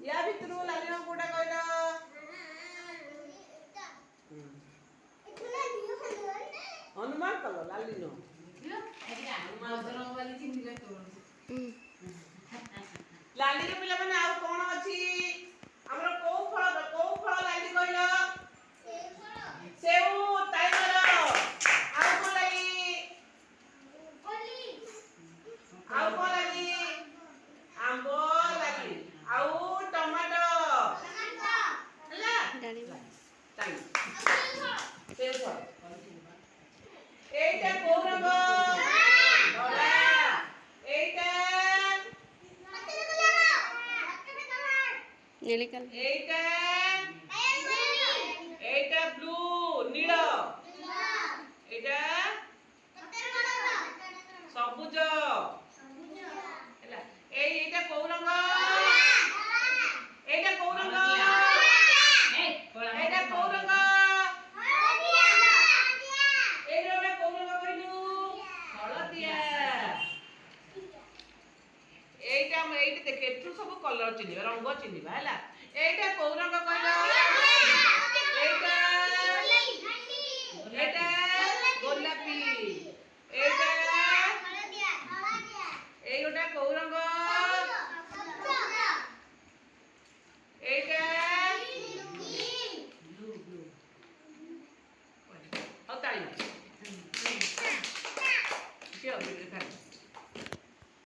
या भितरु लाली रंग कोटा कहलो हनुमान कलर लाली नो लाली रे पिला माने आउ कोन अछि हमरो को फल लाली कहलो सेउ टाइगर आउ को लागी आउ को लागी आंबो लागी आउ टमाटो हला डालिबा टाइम सेउ फल एटा को रंग धला एटा नीली कलर एटा ब्लू नीलो एटा सबुज ହେଲା एटा को रंग एटा को रंग एटा को रंग एटा को रंग कहलु हळदिया एटा देख एठु सब कलर चिन्हिबा रंग चिन्हिबा हैला एटा को रंग कहलो